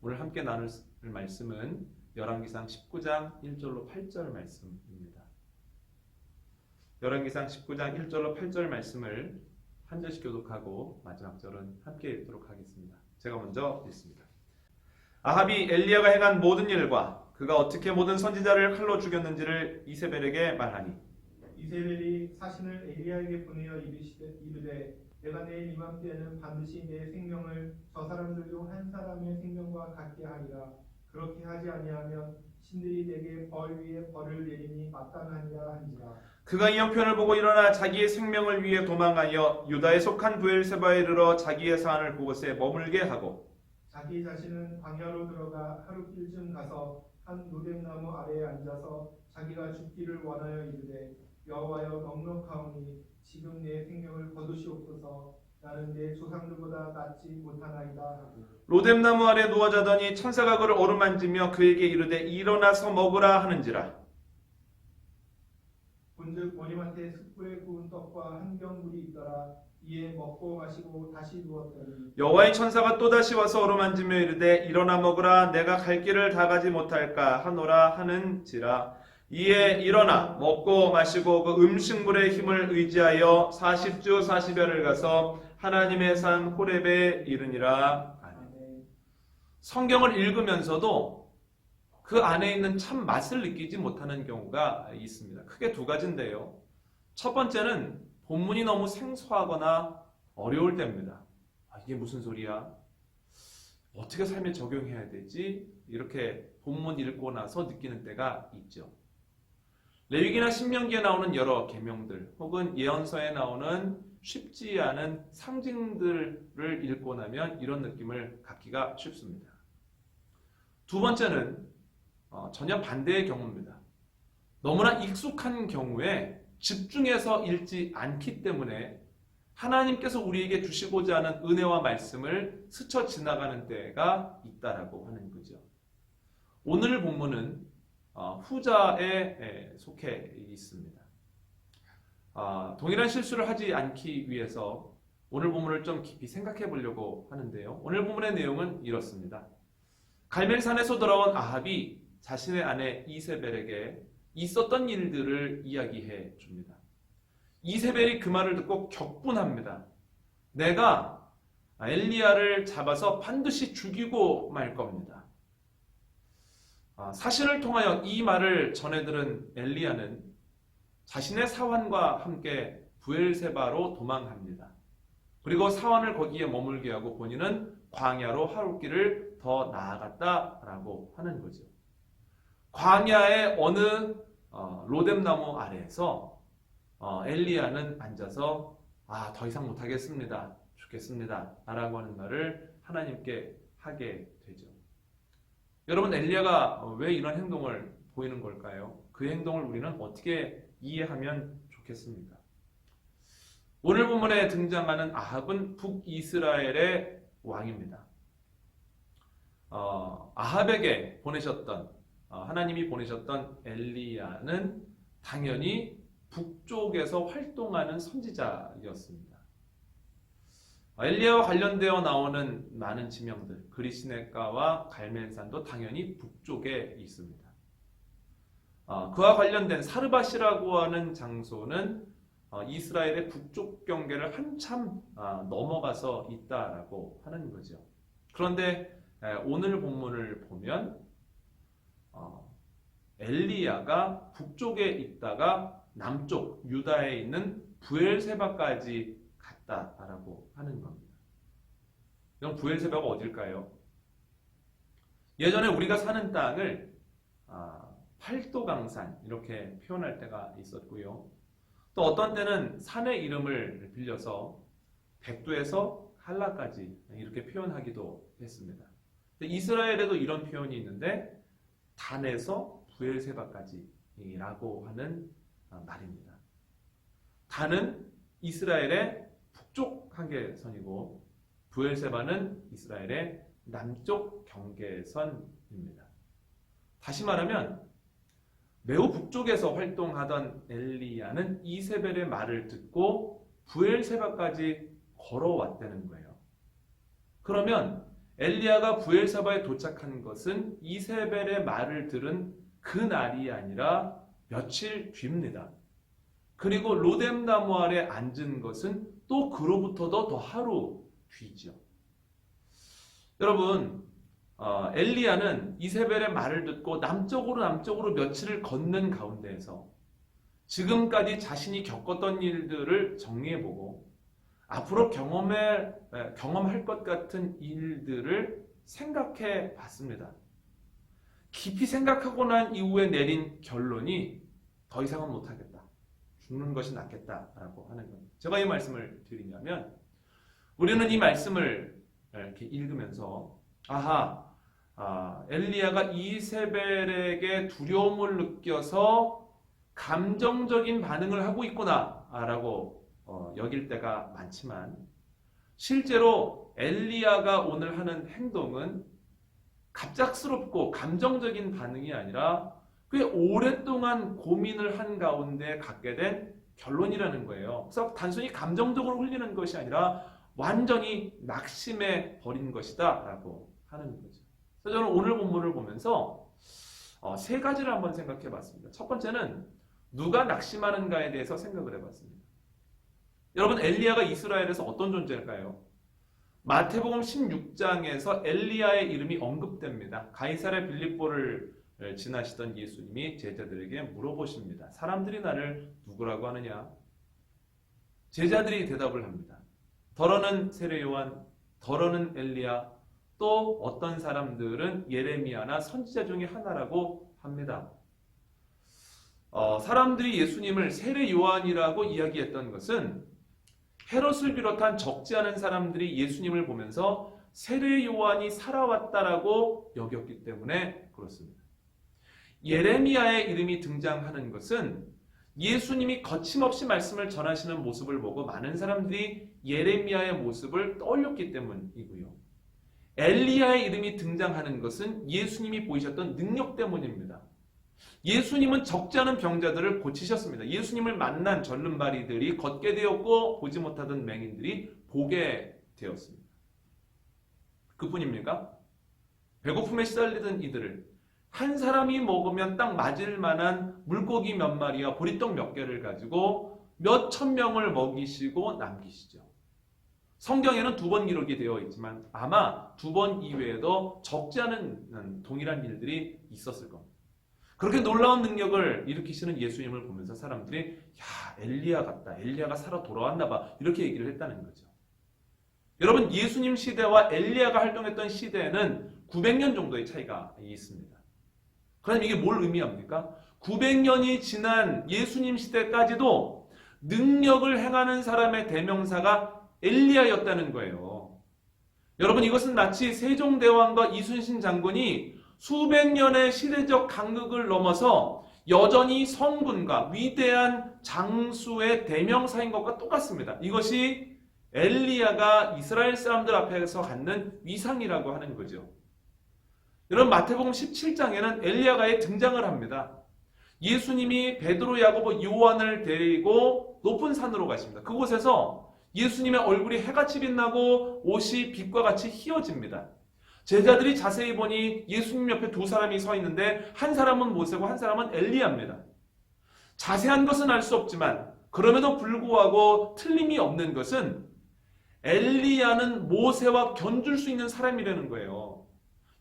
오늘 함께 나눌 말씀은 열왕기상 19장 1절로 8절 말씀입니다. 열왕기상 19장 1절로 8절 말씀을 한 절씩 교독하고 마지막 절은 함께 읽도록 하겠습니다. 제가 먼저 읽습니다. 아합이 엘리야가 행한 모든 일과 그가 어떻게 모든 선지자를 칼로 죽였는지를 이세벨에게 말하니 이세벨이 사신을 엘리야에게 보내어 이르되 내가 내일 이맘때에는 반드시 내 생명을 저 사람들 중 한 사람의 생명과 같게 하리라. 그렇게 하지 아니하면 신들이 내게 벌 위에 벌을 내리니 마땅하니라 한지라. 그가 이 형편을 보고 일어나 자기의 생명을 위해 도망하여 유다에 속한 브엘세바에 이르러 자기의 사안을 그곳에 머물게 하고 자기 자신은 광야로 들어가 하룻길쯤 가서 한 노뎀나무 아래에 앉아서 자기가 죽기를 원하여 이르되 여호와여 넉넉하오니 지금 내 생명을 거두시옵소서. 나는 내 조상들보다 낫지 못하나이다 하고 로뎀나무 아래 누워 자더니 천사가 그를 어루만지며 그에게 이르되 일어나서 먹으라 하는지라. 본즉 머리맡에 숯불에 구운 떡과 한 병 물이 있더라. 이에 먹고 마시고 다시 누웠더니 여호와의 천사가 또다시 와서 어루만지며 이르되 일어나 먹으라. 내가 갈 길을 다 가지 못할까 하노라 하는지라. 이에 일어나 먹고 마시고 그 음식물의 힘을 의지하여 40주 40여를 가서 하나님의 산 호렙에 이르니라. 성경을 읽으면서도 그 안에 있는 참 맛을 느끼지 못하는 경우가 있습니다. 크게 두 가지인데요. 첫 번째는 본문이 너무 생소하거나 어려울 때입니다. 이게 무슨 소리야? 어떻게 삶에 적용해야 되지? 이렇게 본문 읽고 나서 느끼는 때가 있죠. 레위기나 신명기에 나오는 여러 계명들 혹은 예언서에 나오는 쉽지 않은 상징들을 읽고 나면 이런 느낌을 갖기가 쉽습니다. 두 번째는 전혀 반대의 경우입니다. 너무나 익숙한 경우에 집중해서 읽지 않기 때문에 하나님께서 우리에게 주시고자 하는 은혜와 말씀을 스쳐 지나가는 때가 있다라고 하는 거죠. 오늘 본문은 후자에 속해 있습니다. 동일한 실수를 하지 않기 위해서 오늘 본문을 좀 깊이 생각해 보려고 하는데요. 오늘 본문의 내용은 이렇습니다. 갈멜산에서 돌아온 아합이 자신의 아내 이세벨에게 있었던 일들을 이야기해 줍니다. 이세벨이 그 말을 듣고 격분합니다. 내가 엘리야를 잡아서 반드시 죽이고 말 겁니다. 사신을 통하여 이 말을 전해들은 엘리야는 자신의 사환과 함께 브엘세바로 도망합니다. 그리고 사환을 거기에 머물게 하고 본인은 광야로 하룻길을 더 나아갔다라고 하는 거죠. 광야의 어느 로뎀나무 아래에서 엘리야는 앉아서 더 이상 못하겠습니다. 죽겠습니다. 라고 하는 말을 하나님께 하게 되죠. 여러분, 엘리야가 왜 이런 행동을 보이는 걸까요? 그 행동을 우리는 어떻게 이해하면 좋겠습니까? 오늘 본문에 등장하는 아합은 북이스라엘의 왕입니다. 아합에게 하나님이 보내셨던 엘리야는 당연히 북쪽에서 활동하는 선지자였습니다. 엘리야와 관련되어 나오는 많은 지명들, 그리시네가와 갈멜산도 당연히 북쪽에 있습니다. 그와 관련된 사르밧이라고 하는 장소는 이스라엘의 북쪽 경계를 한참 넘어가서 있다라고 하는 거죠. 그런데 오늘 본문을 보면 엘리야가 북쪽에 있다가 남쪽 유다에 있는 브엘세바까지 갔다라고 하는 겁니다. 그럼 브엘세바가 어딜까요? 예전에 우리가 사는 땅을 팔도강산 이렇게 표현할 때가 있었고요. 또 어떤 때는 산의 이름을 빌려서 백두에서 할라까지 이렇게 표현하기도 했습니다. 이스라엘에도 이런 표현이 있는데 단에서 브엘세바까지라고 하는 말입니다. 단은 이스라엘의 북쪽 한계선이고 브엘세바는 이스라엘의 남쪽 경계선입니다. 다시 말하면 매우 북쪽에서 활동하던 엘리야는 이세벨의 말을 듣고 브엘세바까지 걸어왔다는 거예요. 그러면 엘리야가 부엘사바에 도착한 것은 이세벨의 말을 들은 그 날이 아니라 며칠 뒤입니다. 그리고 로뎀나무 아래 앉은 것은 또 그로부터도 더 하루 뒤죠. 여러분, 엘리야는 이세벨의 말을 듣고 남쪽으로 며칠을 걷는 가운데에서 지금까지 자신이 겪었던 일들을 정리해보고 앞으로 경험할 것 같은 일들을 생각해 봤습니다. 깊이 생각하고 난 이후에 내린 결론이 더 이상은 못하겠다. 죽는 것이 낫겠다라고 하는 겁니다. 제가 이 말씀을 드리냐면 우리는 이 말씀을 이렇게 읽으면서 엘리야가 이세벨에게 두려움을 느껴서 감정적인 반응을 하고 있구나라고 여길 때가 많지만 실제로 엘리야가 오늘 하는 행동은 갑작스럽고 감정적인 반응이 아니라 꽤 오랫동안 고민을 한 가운데 갖게 된 결론이라는 거예요. 그래서 단순히 감정적으로 흘리는 것이 아니라 완전히 낙심해 버린 것이다 라고 하는 거죠. 그래서 저는 오늘 본문을 보면서 세 가지를 한번 생각해 봤습니다. 첫 번째는 누가 낙심하는가에 대해서 생각을 해봤습니다. 여러분, 엘리야가 이스라엘에서 어떤 존재일까요? 마태복음 16장에서 엘리야의 이름이 언급됩니다. 가이사랴 빌립보를 지나시던 예수님이 제자들에게 물어보십니다. 사람들이 나를 누구라고 하느냐? 제자들이 대답을 합니다. 더러는 세례 요한, 더러는 엘리야, 또 어떤 사람들은 예레미야나 선지자 중에 하나라고 합니다. 사람들이 예수님을 세례 요한이라고 이야기했던 것은 헤롯을 비롯한 적지 않은 사람들이 예수님을 보면서 세례 요한이 살아왔다라고 여겼기 때문에 그렇습니다. 예레미야의 이름이 등장하는 것은 예수님이 거침없이 말씀을 전하시는 모습을 보고 많은 사람들이 예레미야의 모습을 떠올렸기 때문이고요. 엘리야의 이름이 등장하는 것은 예수님이 보이셨던 능력 때문입니다. 예수님은 적지 않은 병자들을 고치셨습니다. 예수님을 만난 절름발이들이 걷게 되었고 보지 못하던 맹인들이 보게 되었습니다. 그뿐입니까? 배고픔에 시달리던 이들을 한 사람이 먹으면 딱 맞을 만한 물고기 몇 마리와 보리떡 몇 개를 가지고 몇 천 명을 먹이시고 남기시죠. 성경에는 2번 기록이 되어 있지만 아마 2번 이외에도 적지 않은 동일한 일들이 있었을 겁니다. 그렇게 놀라운 능력을 일으키시는 예수님을 보면서 사람들이 엘리야 같다. 엘리야가 살아 돌아왔나 봐. 이렇게 얘기를 했다는 거죠. 여러분, 예수님 시대와 엘리야가 활동했던 시대에는 900년 정도의 차이가 있습니다. 그럼 이게 뭘 의미합니까? 900년이 지난 예수님 시대까지도 능력을 행하는 사람의 대명사가 엘리야였다는 거예요. 여러분, 이것은 마치 세종대왕과 이순신 장군이 수백 년의 시대적 간극을 넘어서 여전히 성군과 위대한 장수의 대명사인 것과 똑같습니다. 이것이 엘리야가 이스라엘 사람들 앞에서 갖는 위상이라고 하는 거죠. 여러분, 마태복음 17장에는 엘리야가 등장을 합니다. 예수님이 베드로, 야고보, 요한을 데리고 높은 산으로 가십니다. 그곳에서 예수님의 얼굴이 해같이 빛나고 옷이 빛과 같이 휘어집니다. 제자들이 자세히 보니 예수님 옆에 2 사람이 서 있는데 한 사람은 모세고 한 사람은 엘리야입니다. 자세한 것은 알 수 없지만 그럼에도 불구하고 틀림이 없는 것은 엘리야는 모세와 견줄 수 있는 사람이라는 거예요.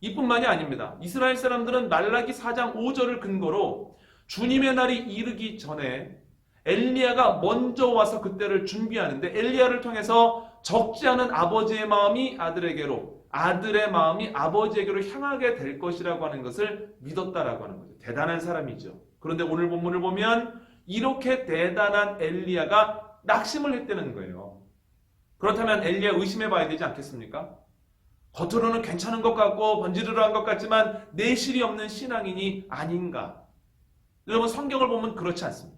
이뿐만이 아닙니다. 이스라엘 사람들은 말라기 4장 5절을 근거로 주님의 날이 이르기 전에 엘리야가 먼저 와서 그때를 준비하는데 엘리야를 통해서 적지 않은 아버지의 마음이 아들에게로, 아들의 마음이 아버지에게로 향하게 될 것이라고 하는 것을 믿었다라고 하는 거죠. 대단한 사람이죠. 그런데 오늘 본문을 보면 이렇게 대단한 엘리야가 낙심을 했다는 거예요. 그렇다면 엘리야 의심해 봐야 되지 않겠습니까? 겉으로는 괜찮은 것 같고 번지르르한 것 같지만 내실이 없는 신앙인이 아닌가? 여러분, 성경을 보면 그렇지 않습니다.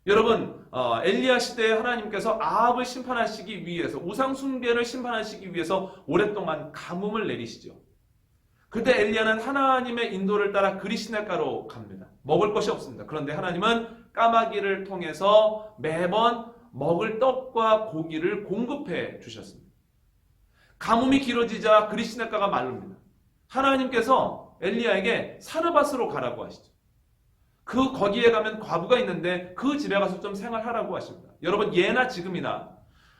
여러분, 엘리야 시대에 하나님께서 아합을 심판하시기 위해서, 우상 숭배를 심판하시기 위해서 오랫동안 가뭄을 내리시죠. 그때 엘리야는 하나님의 인도를 따라 그리시네가로 갑니다. 먹을 것이 없습니다. 그런데 하나님은 까마귀를 통해서 매번 먹을 떡과 고기를 공급해 주셨습니다. 가뭄이 길어지자 그리시네가가 마릅니다. 하나님께서 엘리야에게 사르밧으로 가라고 하시죠. 거기에 가면 과부가 있는데 그 집에 가서 좀 생활하라고 하십니다. 여러분, 예나 지금이나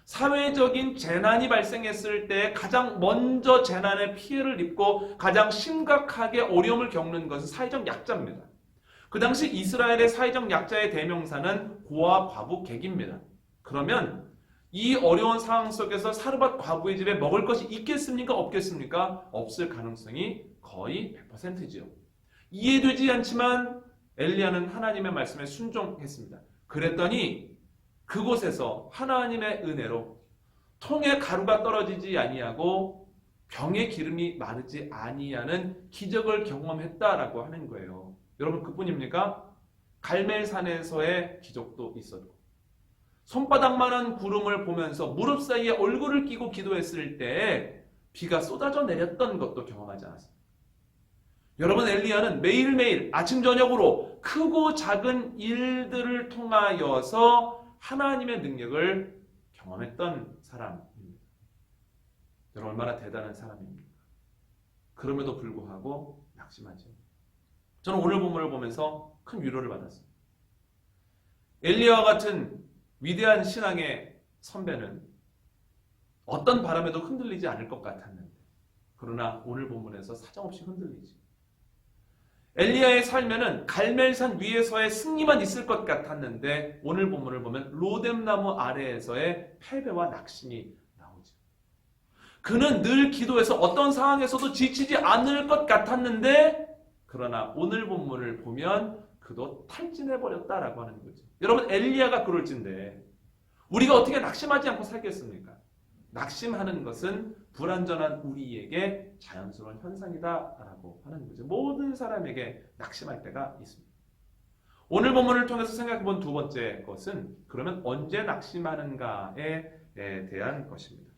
사회적인 재난이 발생했을 때 가장 먼저 재난의 피해를 입고 가장 심각하게 어려움을 겪는 것은 사회적 약자입니다. 그 당시 이스라엘의 사회적 약자의 대명사는 고아, 과부, 객입니다. 그러면 이 어려운 상황 속에서 사르밧 과부의 집에 먹을 것이 있겠습니까? 없겠습니까? 없을 가능성이 거의 100%지요. 이해되지 않지만 엘리야는 하나님의 말씀에 순종했습니다. 그랬더니 그곳에서 하나님의 은혜로 통에 가루가 떨어지지 아니하고 병에 기름이 마르지 아니하는 기적을 경험했다라고 하는 거예요. 여러분, 그뿐입니까? 갈멜산에서의 기적도 있었고, 손바닥만한 구름을 보면서 무릎 사이에 얼굴을 끼고 기도했을 때 비가 쏟아져 내렸던 것도 경험하지 않았습니다. 여러분, 엘리야는 매일매일 아침 저녁으로 크고 작은 일들을 통하여서 하나님의 능력을 경험했던 사람입니다. 여러분, 얼마나 대단한 사람입니까? 그럼에도 불구하고 낙심하죠. 저는 오늘 본문을 보면서 큰 위로를 받았습니다. 엘리야와 같은 위대한 신앙의 선배는 어떤 바람에도 흔들리지 않을 것 같았는데, 그러나 오늘 본문에서 사정없이 흔들리지. 엘리야의 삶에는 갈멜산 위에서의 승리만 있을 것 같았는데 오늘 본문을 보면 로뎀나무 아래에서의 패배와 낙심이 나오죠. 그는 늘 기도해서 어떤 상황에서도 지치지 않을 것 같았는데, 그러나 오늘 본문을 보면 그도 탈진해버렸다라고 하는 거죠. 여러분, 엘리야가 그럴진데 우리가 어떻게 낙심하지 않고 살겠습니까? 낙심하는 것은 불완전한 우리에게 자연스러운 현상이다라고 하는 거죠. 모든 사람에게 낙심할 때가 있습니다. 오늘 본문을 통해서 생각해 본 두 번째 것은 그러면 언제 낙심하는가에 대한 것입니다.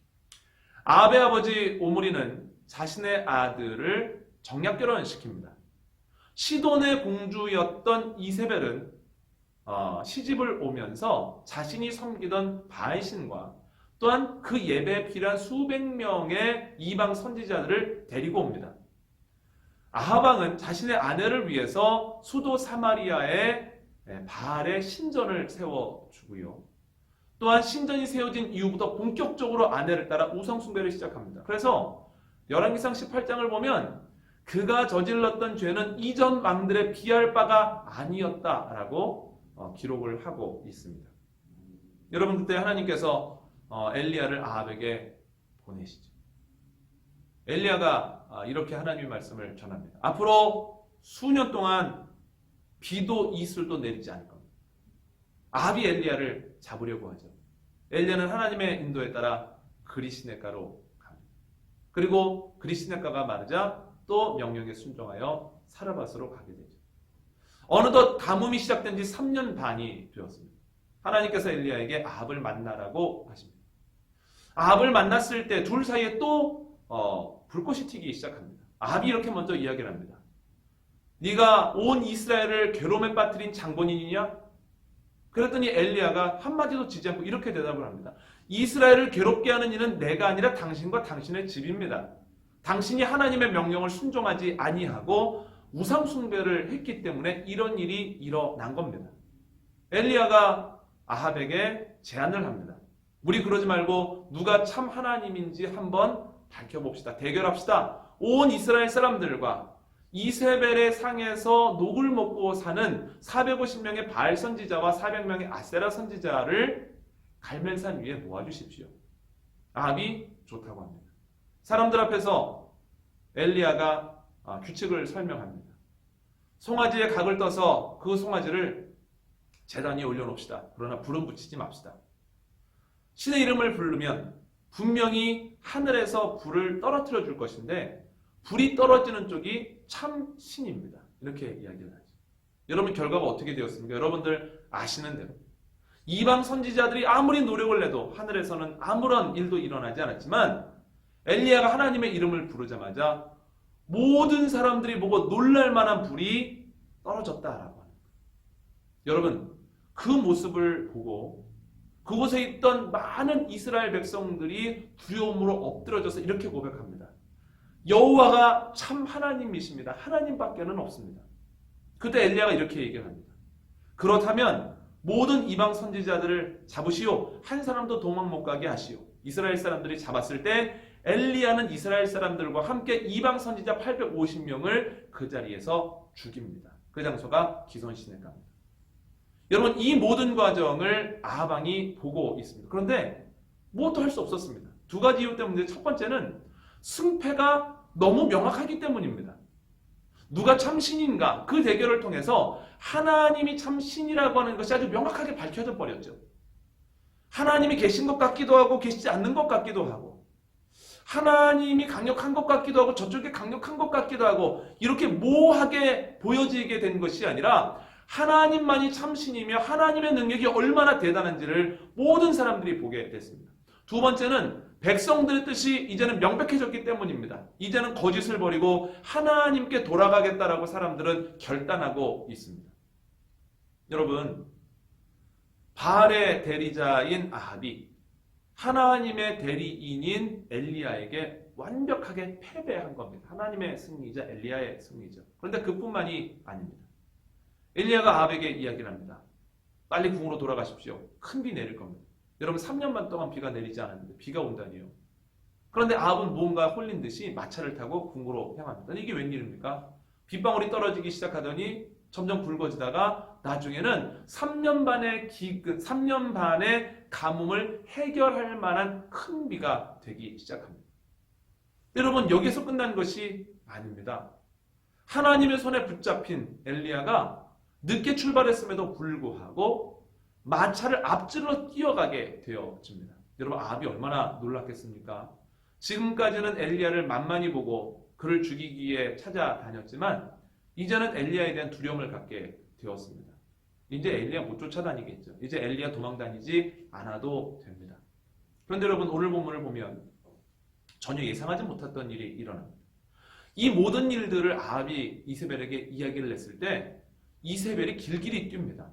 아합의 아버지 오므리는 자신의 아들을 정략 결혼시킵니다. 시돈의 공주였던 이세벨은 시집을 오면서 자신이 섬기던 바알신과 또한 그 예배에 필요한 수백 명의 이방 선지자들을 데리고 옵니다. 아합 왕은 자신의 아내를 위해서 수도 사마리아에 바알의 신전을 세워주고요. 또한 신전이 세워진 이후부터 본격적으로 아내를 따라 우상숭배를 시작합니다. 그래서 열왕기상 18장을 보면 그가 저질렀던 죄는 이전 왕들의 비할 바가 아니었다라고 기록을 하고 있습니다. 여러분, 그때 하나님께서 엘리야를 아합에게 보내시죠. 엘리야가 이렇게 하나님의 말씀을 전합니다. 앞으로 수년 동안 비도 이슬도 내리지 않을 겁니다. 아합이 엘리야를 잡으려고 하죠. 엘리야는 하나님의 인도에 따라 그리시네가로 갑니다. 그리고 그리시네가가 마르자 또 명령에 순종하여 사르밧으로 가게 되죠. 어느덧 가뭄이 시작된 지 3년 반이 되었습니다. 하나님께서 엘리야에게 아합을 만나라고 하십니다. 아합을 만났을 때 둘 사이에 또 불꽃이 튀기 시작합니다. 아합이 이렇게 먼저 이야기를 합니다. 네가 온 이스라엘을 괴로움에 빠뜨린 장본인이냐? 그랬더니 엘리야가 한마디도 지지 않고 이렇게 대답을 합니다. 이스라엘을 괴롭게 하는 이는 내가 아니라 당신과 당신의 집입니다. 당신이 하나님의 명령을 순종하지 아니하고 우상 숭배를 했기 때문에 이런 일이 일어난 겁니다. 엘리야가 아합에게 제안을 합니다. 우리 그러지 말고 누가 참 하나님인지 한번 밝혀봅시다. 대결합시다. 온 이스라엘 사람들과 이세벨의 상에서 녹을 먹고 사는 450명의 바알 선지자와 400명의 아세라 선지자를 갈멜산 위에 모아주십시오. 아합이 좋다고 합니다. 사람들 앞에서 엘리야가 규칙을 설명합니다. 송아지에 각을 떠서 그 송아지를 제단 위에 올려놓읍시다. 그러나 불은 붙이지 맙시다. 신의 이름을 부르면 분명히 하늘에서 불을 떨어뜨려 줄 것인데 불이 떨어지는 쪽이 참 신입니다. 이렇게 이야기를 하죠. 여러분, 결과가 어떻게 되었습니까? 여러분들 아시는 대로 이방 선지자들이 아무리 노력을 내도 하늘에서는 아무런 일도 일어나지 않았지만 엘리야가 하나님의 이름을 부르자마자 모든 사람들이 보고 놀랄 만한 불이 떨어졌다라고 하는 거예요. 여러분, 그 모습을 보고 그곳에 있던 많은 이스라엘 백성들이 두려움으로 엎드러져서 이렇게 고백합니다. 여호와가 참 하나님이십니다. 하나님밖에는 없습니다. 그때 엘리야가 이렇게 얘기를 합니다. 그렇다면 모든 이방 선지자들을 잡으시오. 한 사람도 도망 못 가게 하시오. 이스라엘 사람들이 잡았을 때 엘리야는 이스라엘 사람들과 함께 이방 선지자 850명을 그 자리에서 죽입니다. 그 장소가 기손 시내가입니다. 여러분, 이 모든 과정을 아합 왕이 보고 있습니다. 그런데 무엇도 할 수 없었습니다. 두 가지 이유 때문에 첫 번째는 승패가 너무 명확하기 때문입니다. 누가 참 신인가? 그 대결을 통해서 하나님이 참 신이라고 하는 것이 아주 명확하게 밝혀져 버렸죠. 하나님이 계신 것 같기도 하고 계시지 않는 것 같기도 하고, 하나님이 강력한 것 같기도 하고 저쪽에 강력한 것 같기도 하고, 이렇게 모호하게 보여지게 된 것이 아니라 하나님만이 참신이며 하나님의 능력이 얼마나 대단한지를 모든 사람들이 보게 됐습니다. 두 번째는 백성들의 뜻이 이제는 명백해졌기 때문입니다. 이제는 거짓을 버리고 하나님께 돌아가겠다라고 사람들은 결단하고 있습니다. 여러분, 바알의 대리자인 아합이 하나님의 대리인인 엘리야에게 완벽하게 패배한 겁니다. 하나님의 승리이자 엘리야의 승리죠. 그런데 그뿐만이 아닙니다. 엘리야가 아합에게 이야기를 합니다. 빨리 궁으로 돌아가십시오. 큰 비 내릴 겁니다. 여러분, 3년만 동안 비가 내리지 않았는데 비가 온다니요. 그런데 아합은 뭔가 홀린 듯이 마차를 타고 궁으로 향합니다. 이게 웬일입니까? 빗방울이 떨어지기 시작하더니 점점 굵어지다가 나중에는 3년 반의 가뭄을 해결할 만한 큰 비가 되기 시작합니다. 여러분, 여기서 끝난 것이 아닙니다. 하나님의 손에 붙잡힌 엘리야가 늦게 출발했음에도 불구하고 마차를 앞질러 뛰어가게 되어집니다. 여러분, 아합이 얼마나 놀랐겠습니까? 지금까지는 엘리야를 만만히 보고 그를 죽이기에 찾아다녔지만 이제는 엘리야에 대한 두려움을 갖게 되었습니다. 이제 엘리야 못 쫓아다니겠죠. 이제 엘리야 도망다니지 않아도 됩니다. 그런데 여러분, 오늘 본문을 보면 전혀 예상하지 못했던 일이 일어납니다. 이 모든 일들을 아합이 이세벨에게 이야기를 했을 때 이세벨이 길길이 뜁니다.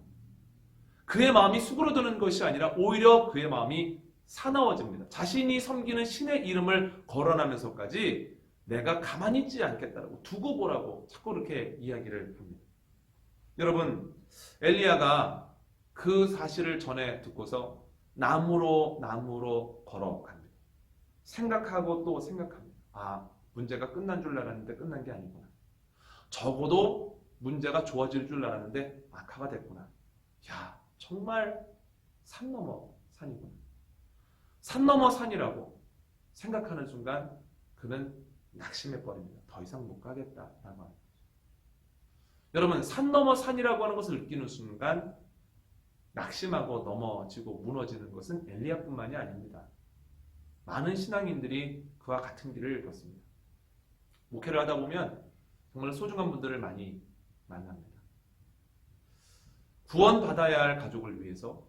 그의 마음이 수그러드는 것이 아니라 오히려 그의 마음이 사나워집니다. 자신이 섬기는 신의 이름을 거론하면서까지 내가 가만히 있지 않겠다라고, 두고 보라고 자꾸 그렇게 이야기를 합니다. 여러분, 엘리야가 그 사실을 전해 듣고서 나무로 걸어갑니다. 생각하고 또 생각합니다. 아, 문제가 끝난 줄 알았는데 끝난 게 아니구나. 적어도 문제가 좋아질 줄 알았는데 악화가 됐구나. 야, 정말 산 넘어 산이구나. 산 넘어 산이라고 생각하는 순간 그는 낙심해 버립니다. 더 이상 못 가겠다라고 하는 거죠. 여러분, 산 넘어 산이라고 하는 것을 느끼는 순간 낙심하고 넘어지고 무너지는 것은 엘리야뿐만이 아닙니다. 많은 신앙인들이 그와 같은 길을 걷습니다. 목회를 하다 보면 정말 소중한 분들을 많이 만납니다. 구원받아야 할 가족을 위해서,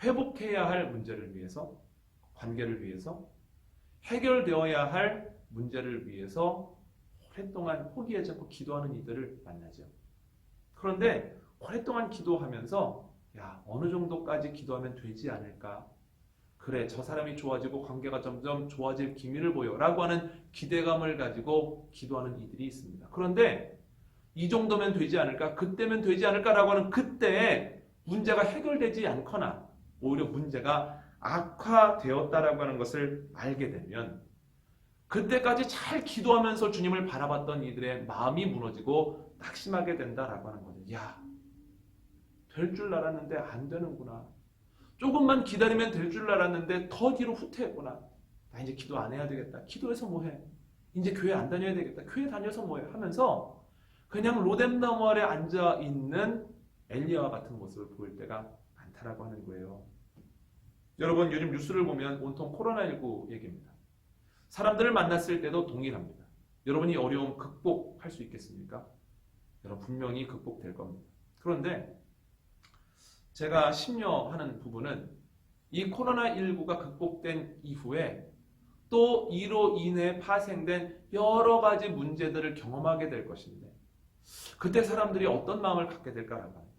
회복해야 할 문제를 위해서, 관계를 위해서, 해결되어야 할 문제를 위해서 오랫동안 포기하지 않고 기도하는 이들을 만나죠. 그런데 오랫동안 기도하면서 야, 어느 정도까지 기도하면 되지 않을까? 그래, 저 사람이 좋아지고 관계가 점점 좋아질 기미를 보여 라고 하는 기대감을 가지고 기도하는 이들이 있습니다. 그런데 이 정도면 되지 않을까? 그때면 되지 않을까라고 하는 그때에 문제가 해결되지 않거나 오히려 문제가 악화되었다라고 하는 것을 알게 되면 그때까지 잘 기도하면서 주님을 바라봤던 이들의 마음이 무너지고 낙심하게 된다라고 하는 거죠. 야, 될 줄 알았는데 안 되는구나. 조금만 기다리면 될 줄 알았는데 더 뒤로 후퇴했구나. 나 이제 기도 안 해야 되겠다. 기도해서 뭐해? 이제 교회 안 다녀야 되겠다. 교회 다녀서 뭐해? 하면서 그냥 로뎀 너머에 앉아있는 엘리야와 같은 모습을 보일 때가 많다라고 하는 거예요. 여러분, 요즘 뉴스를 보면 온통 코로나19 얘기입니다. 사람들을 만났을 때도 동일합니다. 여러분이 어려움 극복할 수 있겠습니까? 여러분, 분명히 극복될 겁니다. 그런데 제가 심려하는 부분은 이 코로나19가 극복된 이후에 또 이로 인해 파생된 여러 가지 문제들을 경험하게 될 것인데 그때 사람들이 어떤 마음을 갖게 될까라고 합니다.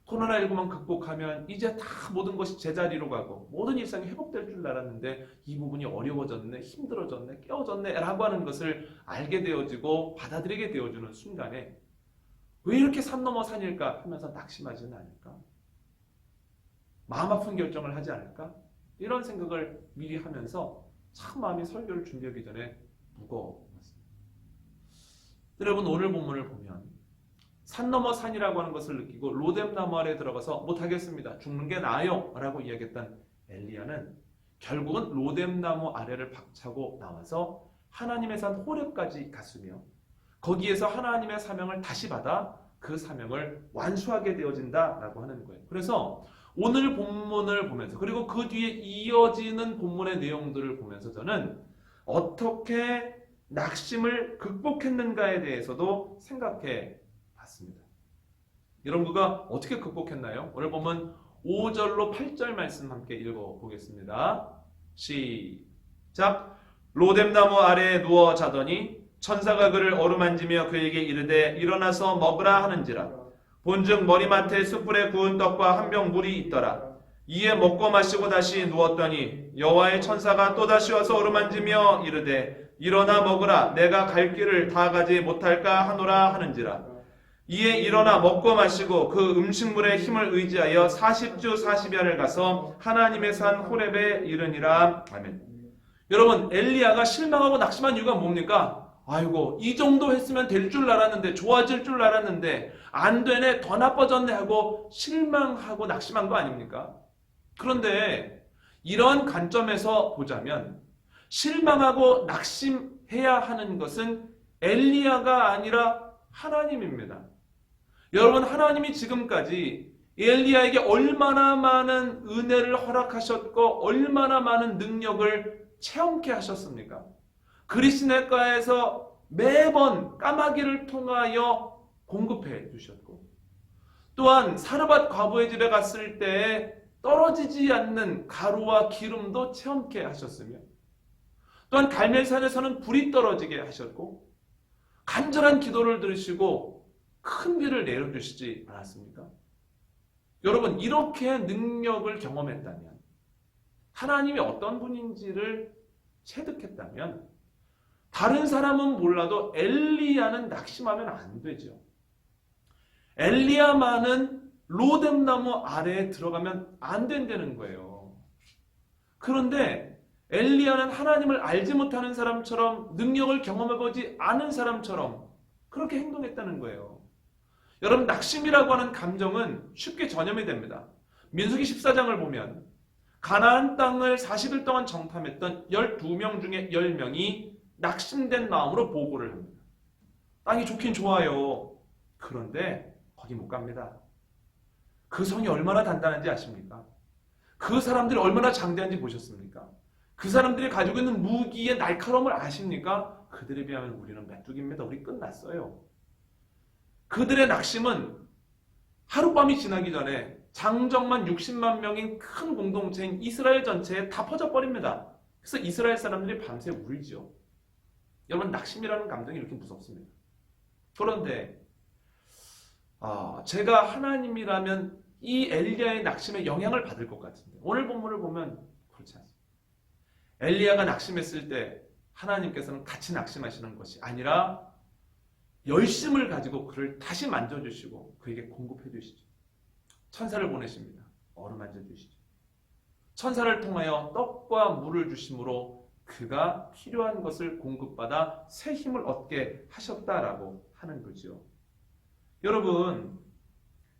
코로나19만 극복하면 이제 다 모든 것이 제자리로 가고 모든 일상이 회복될 줄 알았는데 이 부분이 어려워졌네, 힘들어졌네, 깨어졌네 라고 하는 것을 알게 되어지고 받아들이게 되어주는 순간에 왜 이렇게 산 넘어 산일까 하면서 낙심하지는 않을까? 마음 아픈 결정을 하지 않을까? 이런 생각을 미리 하면서 참 마음이 설교를 준비하기 전에 무거웠습니다. 여러분 오늘 본문을 보면 산 넘어 산이라고 하는 것을 느끼고 로뎀나무 아래에 들어가서 못하겠습니다. 죽는 게 나아요 라고 이야기했던 엘리야는 결국은 로뎀나무 아래를 박차고 나와서 하나님의 산 호렙까지 갔으며 거기에서 하나님의 사명을 다시 받아 그 사명을 완수하게 되어진다라고 하는 거예요. 그래서 오늘 본문을 보면서 그리고 그 뒤에 이어지는 본문의 내용들을 보면서 저는 어떻게 낙심을 극복했는가에 대해서도 생각해 봤습니다. 여러분 그가 어떻게 극복했나요? 오늘 보면 5절로 8절 말씀 함께 읽어보겠습니다. 시작. 로뎀나무 아래에 누워 자더니 천사가 그를 어루만지며 그에게 이르되 일어나서 먹으라 하는지라. 본즉 머리맡에 숯불에 구운 떡과 한 병 물이 있더라. 이에 먹고 마시고 다시 누웠더니 여호와의 천사가 또다시 와서 어루만지며 이르되 일어나 먹으라. 내가 갈 길을 다 가지 못할까 하노라 하는지라. 이에 일어나 먹고 마시고 그 음식물의 힘을 의지하여 40주 40야를 가서 하나님의 산 호렙에 이르니라. 아멘. 여러분 엘리야가 실망하고 낙심한 이유가 뭡니까? 아이고 이 정도 했으면 될 줄 알았는데 좋아질 줄 알았는데 안 되네 더 나빠졌네 하고 실망하고 낙심한 거 아닙니까? 그런데 이런 관점에서 보자면 실망하고 낙심해야 하는 것은 엘리야가 아니라 하나님입니다. 여러분 하나님이 지금까지 엘리야에게 얼마나 많은 은혜를 허락하셨고 얼마나 많은 능력을 체험케 하셨습니까? 그리스네가에서 매번 까마귀를 통하여 공급해 주셨고 또한 사르밧 과부의 집에 갔을 때 떨어지지 않는 가루와 기름도 체험케 하셨으며 또한 갈멜산에서는 불이 떨어지게 하셨고 간절한 기도를 들으시고 큰 비를 내려주시지 않았습니까? 여러분 이렇게 능력을 경험했다면 하나님이 어떤 분인지를 체득했다면 다른 사람은 몰라도 엘리야는 낙심하면 안 되죠. 엘리야만은 로뎀나무 아래에 들어가면 안 된다는 거예요. 그런데 엘리야는 하나님을 알지 못하는 사람처럼 능력을 경험해보지 않은 사람처럼 그렇게 행동했다는 거예요. 여러분 낙심이라고 하는 감정은 쉽게 전염이 됩니다. 민수기 14장을 보면 가나안 땅을 40일 동안 정탐했던 12명 중에 10명이 낙심된 마음으로 보고를 합니다. 땅이 좋긴 좋아요. 그런데 거기 못 갑니다. 그 성이 얼마나 단단한지 아십니까? 그 사람들이 얼마나 장대한지 보셨습니까? 그 사람들이 가지고 있는 무기의 날카로움을 아십니까? 그들에 비하면 우리는 메뚜기입니다. 우리 끝났어요. 그들의 낙심은 하룻밤이 지나기 전에 장정만 60만 명인 큰 공동체인 이스라엘 전체에 다 퍼져버립니다. 그래서 이스라엘 사람들이 밤새 울죠. 여러분 낙심이라는 감정이 이렇게 무섭습니다. 그런데 제가 하나님이라면 이 엘리야의 낙심에 영향을 받을 것 같은데 오늘 본문을 보면 그렇지 않습니다. 엘리야가 낙심했을 때 하나님께서는 같이 낙심하시는 것이 아니라 열심을 가지고 그를 다시 만져주시고 그에게 공급해 주시죠. 천사를 보내십니다. 어루만져 주시죠. 천사를 통하여 떡과 물을 주심으로 그가 필요한 것을 공급받아 새 힘을 얻게 하셨다라고 하는 거죠. 여러분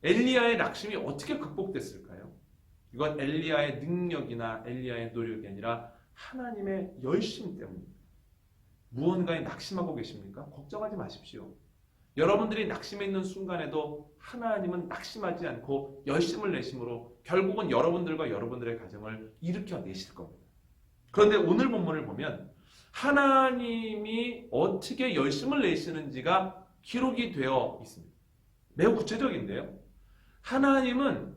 엘리야의 낙심이 어떻게 극복됐을까요? 이건 엘리야의 능력이나 엘리야의 노력이 아니라 하나님의 열심 때문입니다. 무언가에 낙심하고 계십니까? 걱정하지 마십시오. 여러분들이 낙심해 있는 순간에도 하나님은 낙심하지 않고 열심을 내심으로 결국은 여러분들과 여러분들의 가정을 일으켜내실 겁니다. 그런데 오늘 본문을 보면 하나님이 어떻게 열심을 내시는지가 기록이 되어 있습니다. 매우 구체적인데요. 하나님은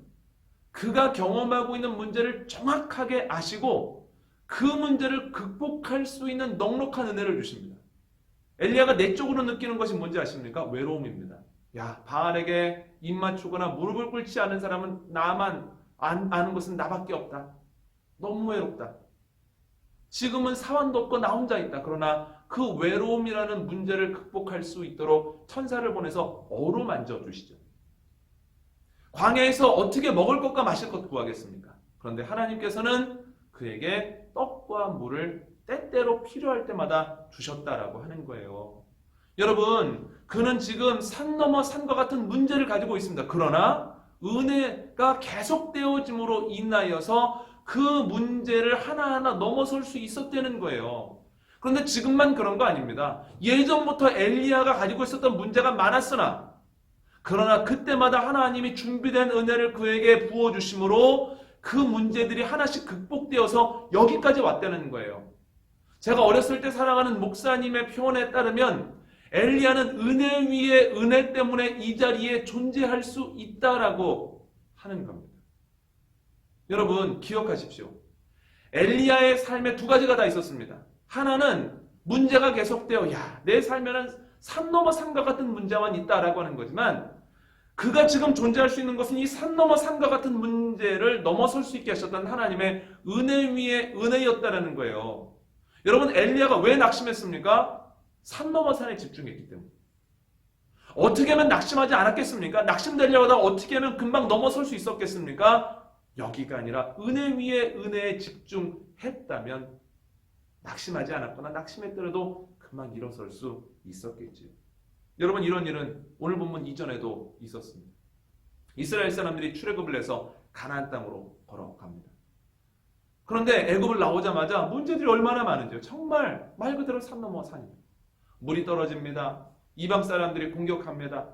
그가 경험하고 있는 문제를 정확하게 아시고 그 문제를 극복할 수 있는 넉넉한 은혜를 주십니다. 엘리야가 내적으로 느끼는 것이 뭔지 아십니까? 외로움입니다. 야, 바알에게 입 맞추거나 무릎을 꿇지 않은 사람은 나만 아는 것은 나밖에 없다. 너무 외롭다. 지금은 사원도 없고 나 혼자 있다. 그러나 그 외로움이라는 문제를 극복할 수 있도록 천사를 보내서 어루만져 주시죠. 광야에서 어떻게 먹을 것과 마실 것 구하겠습니까? 그런데 하나님께서는 그에게 떡과 물을 때때로 필요할 때마다 주셨다라고 하는 거예요. 여러분, 그는 지금 산 넘어 산과 같은 문제를 가지고 있습니다. 그러나 은혜가 계속되어짐으로 인하여서 그 문제를 하나하나 넘어설 수 있었다는 거예요. 그런데 지금만 그런 거 아닙니다. 예전부터 엘리야가 가지고 있었던 문제가 많았으나 그러나 그때마다 하나님이 준비된 은혜를 그에게 부어주심으로 그 문제들이 하나씩 극복되어서 여기까지 왔다는 거예요. 제가 어렸을 때 살아가는 목사님의 표현에 따르면 엘리야는 은혜 위에 은혜 때문에 이 자리에 존재할 수 있다라고 하는 겁니다. 여러분 기억하십시오. 엘리야의 삶에 두 가지가 다 있었습니다. 하나는 문제가 계속되어 내 삶에는 산 넘어 산과 같은 문제만 있다라고 하는 거지만 그가 지금 존재할 수 있는 것은 이 산 넘어 산과 같은 문제를 넘어설 수 있게 하셨던 하나님의 은혜 위에 은혜였다라는 거예요. 여러분 엘리야가 왜 낙심했습니까? 산 넘어 산에 집중했기 때문에. 어떻게 하면 낙심하지 않았겠습니까? 낙심되려고 하다가 어떻게 하면 금방 넘어설 수 있었겠습니까? 여기가 아니라 은혜 위에 은혜에 집중했다면 낙심하지 않았거나 낙심했더라도 금방 일어설 수 있었겠지요. 여러분 이런 일은 오늘 본문 이전에도 있었습니다. 이스라엘 사람들이 출애굽을 해서 가나안 땅으로 걸어갑니다. 그런데 애굽을 나오자마자 문제들이 얼마나 많은지요. 정말 말 그대로 산 넘어 산입니다. 물이 떨어집니다. 이방 사람들이 공격합니다.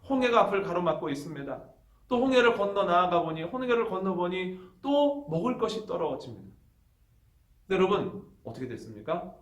홍해가 앞을 가로막고 있습니다. 또 홍해를 건너 나아가 보니 홍해를 건너보니 또 먹을 것이 떨어집니다. 여러분 어떻게 됐습니까?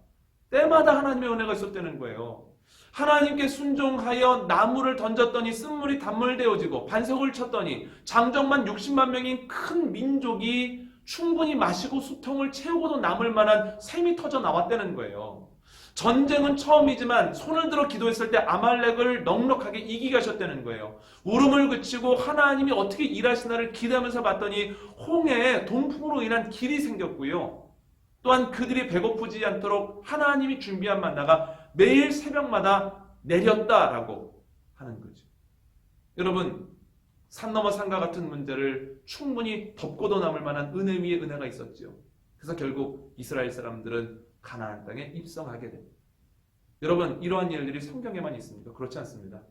때마다 하나님의 은혜가 있었다는 거예요. 하나님께 순종하여 나무를 던졌더니 쓴물이 단물 되어지고 반석을 쳤더니 장정만 60만 명인 큰 민족이 충분히 마시고 수통을 채우고도 남을 만한 샘이 터져 나왔다는 거예요. 전쟁은 처음이지만 손을 들어 기도했을 때 아말렉을 넉넉하게 이기게 하셨다는 거예요. 울음을 그치고 하나님이 어떻게 일하시나를 기대하면서 봤더니 홍해에 동풍으로 인한 길이 생겼고요. 또한 그들이 배고프지 않도록 하나님이 준비한 만나가 매일 새벽마다 내렸다라고 하는 거죠. 여러분 산 넘어 산과 같은 문제를 충분히 덮고도 남을 만한 은혜 위에 은혜가 있었죠. 그래서 결국 이스라엘 사람들은 가나안 땅에 입성하게 됩니다. 여러분 이러한 일들이 성경에만 있습니까? 그렇지 않습니다.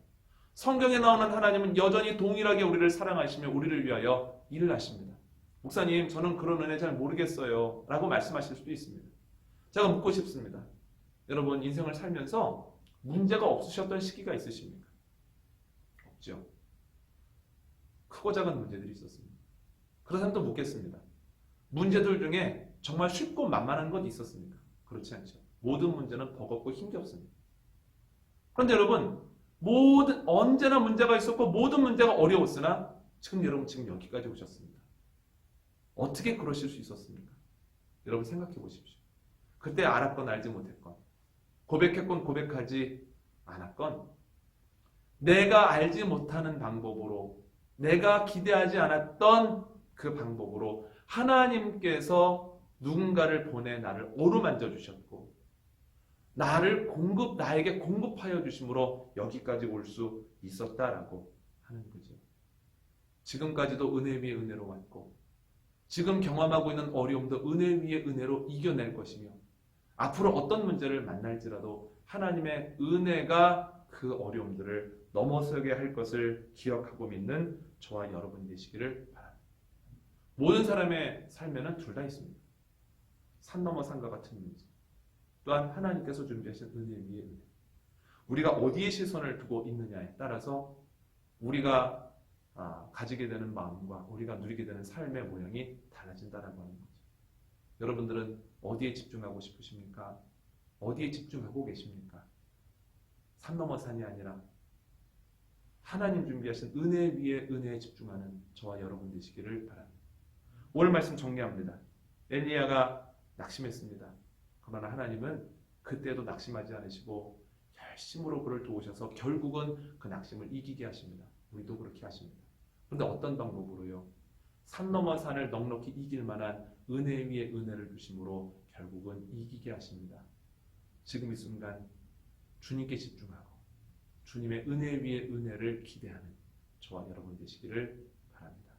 성경에 나오는 하나님은 여전히 동일하게 우리를 사랑하시며 우리를 위하여 일을 하십니다. 목사님 저는 그런 은혜 잘 모르겠어요 라고 말씀하실 수도 있습니다. 제가 묻고 싶습니다. 여러분 인생을 살면서 문제가 없으셨던 시기가 있으십니까? 없죠. 크고 작은 문제들이 있었습니다. 그렇다면 또 묻겠습니다. 문제들 중에 정말 쉽고 만만한 것 있었습니까? 그렇지 않죠. 모든 문제는 버겁고 힘겹습니다. 그런데 여러분 언제나 문제가 있었고 모든 문제가 어려웠으나 여러분 지금 여기까지 오셨습니다. 어떻게 그러실 수 있었습니까? 여러분 생각해 보십시오. 그때 알았건 알지 못했건 고백했건 고백하지 않았건 내가 알지 못하는 방법으로 내가 기대하지 않았던 그 방법으로 하나님께서 누군가를 보내 나를 어루만져 주셨고 나에게 공급하여 주심으로 여기까지 올 수 있었다라고 하는 거죠. 지금까지도 은혜 위에 은혜로 왔고 지금 경험하고 있는 어려움도 은혜 위에 은혜로 이겨낼 것이며 앞으로 어떤 문제를 만날지라도 하나님의 은혜가 그 어려움들을 넘어서게 할 것을 기억하고 믿는 저와 여러분이 되시기를 바랍니다. 모든 사람의 삶에는 둘 다 있습니다. 산 넘어 산과 같은 문제. 또한 하나님께서 준비하신 은혜 위에 은혜. 우리가 어디에 시선을 두고 있느냐에 따라서 우리가 가지게 되는 마음과 우리가 누리게 되는 삶의 모양이 달라진다는 거죠. 여러분들은 어디에 집중하고 싶으십니까? 어디에 집중하고 계십니까? 산 넘어 산이 아니라 하나님 준비하신 은혜 위에 은혜에 집중하는 저와 여러분 되시기를 바랍니다. 오늘 말씀 정리합니다. 엘리야가 낙심했습니다. 그러나 하나님은 그때도 낙심하지 않으시고 열심으로 그를 도우셔서 결국은 그 낙심을 이기게 하십니다. 우리도 그렇게 하십니다. 그런데 어떤 방법으로요? 산 넘어 산을 넉넉히 이길 만한 은혜 위에 은혜를 주심으로 결국은 이기게 하십니다. 지금 이 순간 주님께 집중하고 주님의 은혜 위에 은혜를 기대하는 저와 여러분 되시기를 바랍니다.